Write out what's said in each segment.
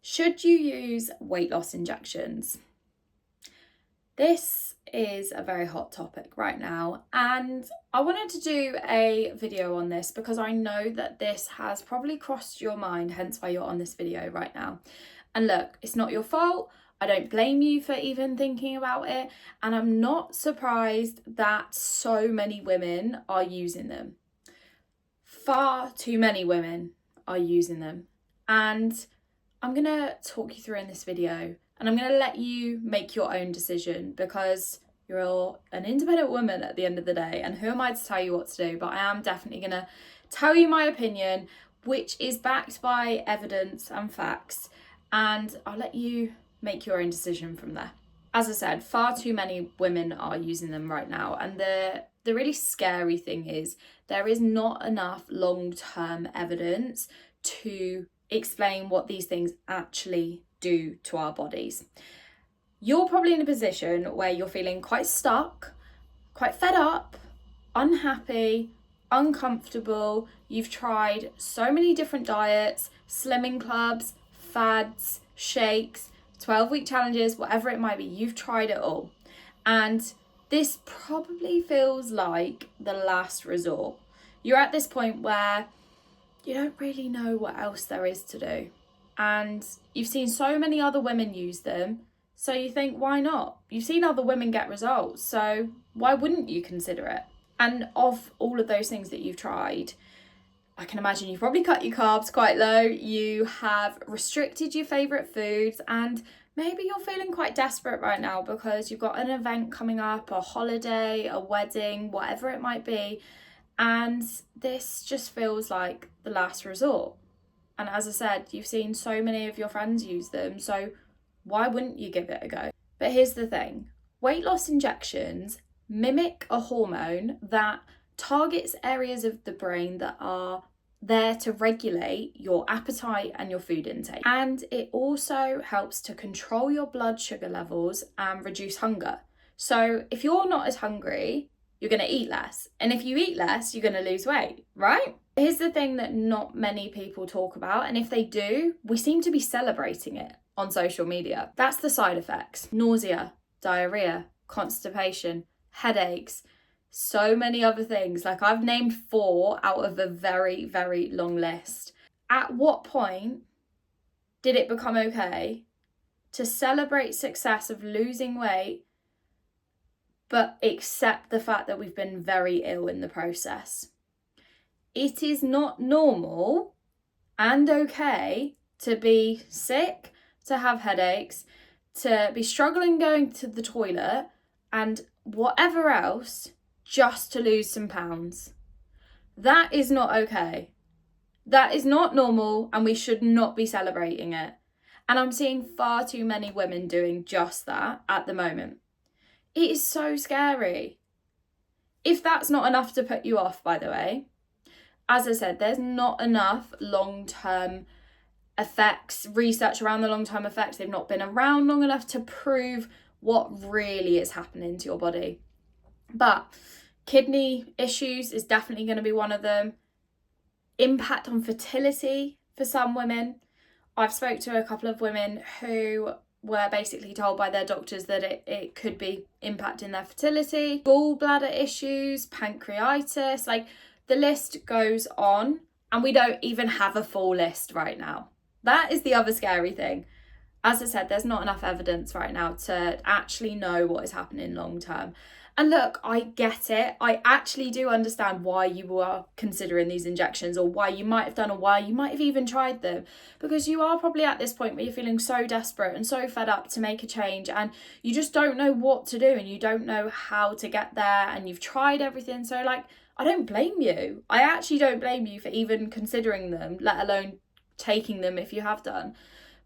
Should you use weight loss injections? This is a very hot topic right now, and I wanted to do a video on this because I know that this has probably crossed your mind, hence why you're on this video right now. And look, it's not your fault. I don't blame you for even thinking about it, and I'm not surprised that so many women are using them. Far too many women are using them, and I'm going to talk you through in this video, and I'm going to let you make your own decision because you're an independent woman at the end of the day, and who am I to tell you what to do? But I am definitely going to tell you my opinion, which is backed by evidence and facts, and I'll let you make your own decision from there. As I said, far too many women are using them right now, and the really scary thing is there is not enough long-term evidence to explain what these things actually do to our bodies. You're probably in a position where you're feeling quite stuck, quite fed up, unhappy, uncomfortable. You've tried so many different diets, slimming clubs, fads, shakes, 12-week challenges, whatever it might be. You've tried it all. And this probably feels like the last resort. You're at this point where you don't really know what else there is to do. And you've seen so many other women use them, so you think, why not? You've seen other women get results, so why wouldn't you consider it? And of all of those things that you've tried, I can imagine you've probably cut your carbs quite low, you have restricted your favourite foods, and maybe you're feeling quite desperate right now because you've got an event coming up, a holiday, a wedding, whatever it might be, and this just feels like the last resort. And as I said, you've seen so many of your friends use them, so why wouldn't you give it a go? But here's the thing. Weight loss injections mimic a hormone that targets areas of the brain that are there to regulate your appetite and your food intake. And it also helps to control your blood sugar levels and reduce hunger. So if you're not as hungry, you're going to eat less. And if you eat less, you're going to lose weight, right? Here's the thing that not many people talk about. And if they do, we seem to be celebrating it on social media. That's the side effects: nausea, diarrhea, constipation, headaches, so many other things. Like, I've named 4 out of a very, very long list. At what point did it become okay to celebrate success of losing weight, but accept the fact that we've been very ill in the process? It is not normal and okay to be sick, to have headaches, to be struggling going to the toilet, and whatever else, just to lose some pounds. That is not okay. That is not normal, and we should not be celebrating it. And I'm seeing far too many women doing just that at the moment. It is so scary. If that's not enough to put you off, by the way, as I said, there's not enough long-term effects, research around the long-term effects. They've not been around long enough to prove what really is happening to your body. But kidney issues is definitely going to be one of them. Impact on fertility for some women. I've spoke to a couple of women who were basically told by their doctors that it could be impacting their fertility. Gallbladder issues, pancreatitis, like the list goes on, and we don't even have a full list right now. That is the other scary thing. As I said, there's not enough evidence right now to actually know what is happening long term. And look, I get it. I actually do understand why you are considering these injections, or why you might have done, or why you might have even tried them. Because you are probably at this point where you're feeling so desperate and so fed up to make a change, and you just don't know what to do, and you don't know how to get there, and you've tried everything. So, like, I don't blame you. I actually don't blame you for even considering them, let alone taking them if you have done.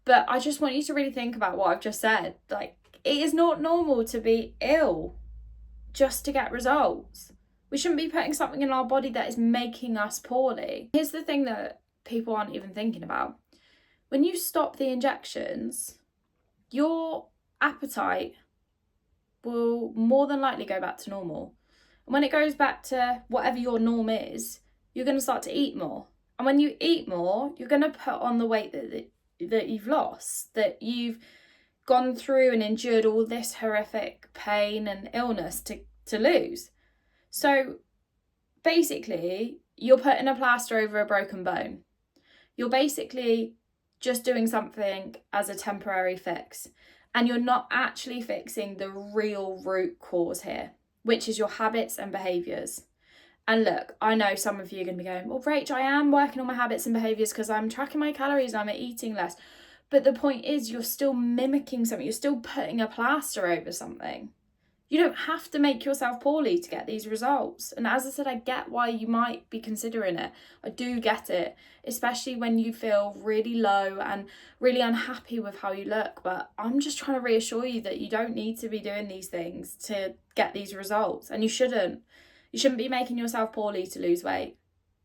But I just want you to really think about what I've just said. Like, it is not normal to be ill just to get results. We shouldn't be putting something in our body that is making us poorly. Here's the thing that people aren't even thinking about. When you stop the injections, your appetite will more than likely go back to normal. And when it goes back to whatever your norm is, you're going to start to eat more. And when you eat more, you're going to put on the weight that you've lost, that you've gone through and endured all this horrific pain and illness to lose. So basically, you're putting a plaster over a broken bone. You're basically just doing something as a temporary fix, and you're not actually fixing the real root cause here, which is your habits and behaviours. And look, I know some of you are going to be going, well, Rach, I am working on my habits and behaviours because I'm tracking my calories and I'm eating less. But the point is, you're still mimicking something. You're still putting a plaster over something. You don't have to make yourself poorly to get these results. And as I said, I get why you might be considering it. I do get it, especially when you feel really low and really unhappy with how you look. But I'm just trying to reassure you that you don't need to be doing these things to get these results. And you shouldn't. You shouldn't be making yourself poorly to lose weight.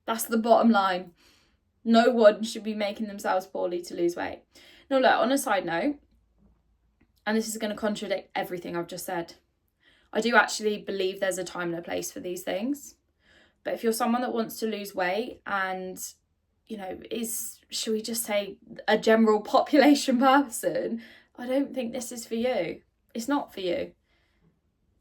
That's the bottom line. No one should be making themselves poorly to lose weight. Now, look, on a side note, and this is going to contradict everything I've just said, I do actually believe there's a time and a place for these things. But if you're someone that wants to lose weight and, you know, is, should we just say, a general population person, I don't think this is for you. It's not for you.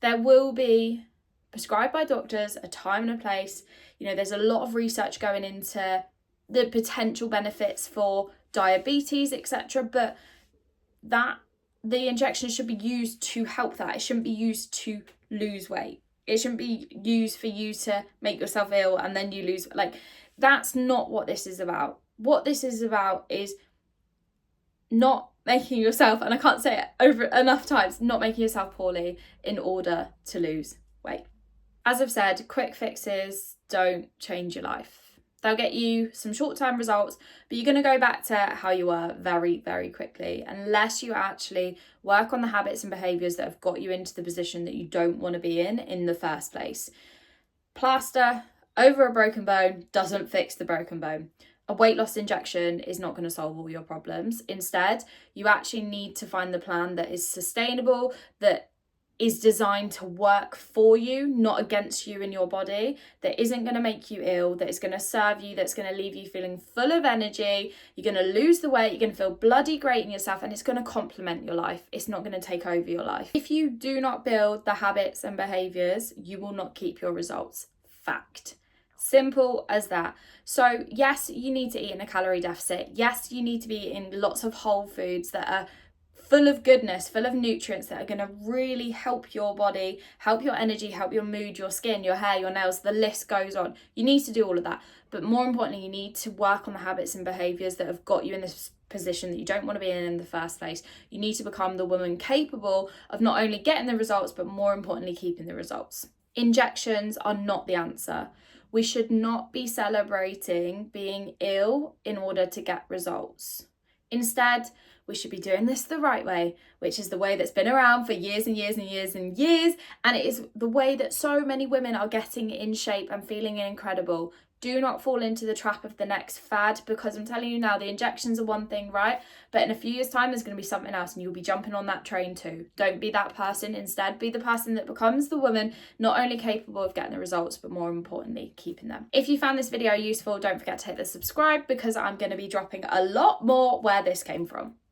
There will be, prescribed by doctors, a time and a place. You know, there's a lot of research going into the potential benefits for diabetes, etc. But the injection should be used to help that. It shouldn't be used to lose weight. It shouldn't be used for you to make yourself ill and then you lose. Like, that's not what this is about. What this is about is not making yourself, and I can't say it over enough times, not making yourself poorly in order to lose weight. As I've said, quick fixes don't change your life. They'll get you some short-term results, but you're going to go back to how you were very, very quickly unless you actually work on the habits and behaviours that have got you into the position that you don't want to be in the first place. Plaster over a broken bone doesn't fix the broken bone. A weight loss injection is not going to solve all your problems. Instead, you actually need to find the plan that is sustainable, that is designed to work for you, not against you and your body, that isn't going to make you ill, that is going to serve you, that's going to leave you feeling full of energy. You're going to lose the weight, you're going to feel bloody great in yourself, and it's going to complement your life. It's not going to take over your life. If you do not build the habits and behaviours, you will not keep your results. Fact. Simple as that. So yes, you need to eat in a calorie deficit. Yes, you need to be eating lots of whole foods that are full of goodness, full of nutrients that are going to really help your body, help your energy, help your mood, your skin, your hair, your nails, the list goes on. You need to do all of that. But more importantly, you need to work on the habits and behaviours that have got you in this position that you don't want to be in the first place. You need to become the woman capable of not only getting the results, but more importantly, keeping the results. Injections are not the answer. We should not be celebrating being ill in order to get results. Instead, we should be doing this the right way, which is the way that's been around for years and years and years and years. And it is the way that so many women are getting in shape and feeling incredible. Do not fall into the trap of the next fad, because I'm telling you now, the injections are one thing, right? But in a few years' time, there's going to be something else and you'll be jumping on that train too. Don't be that person. Instead, be the person that becomes the woman not only capable of getting the results, but more importantly, keeping them. If you found this video useful, don't forget to hit the subscribe, because I'm going to be dropping a lot more where this came from.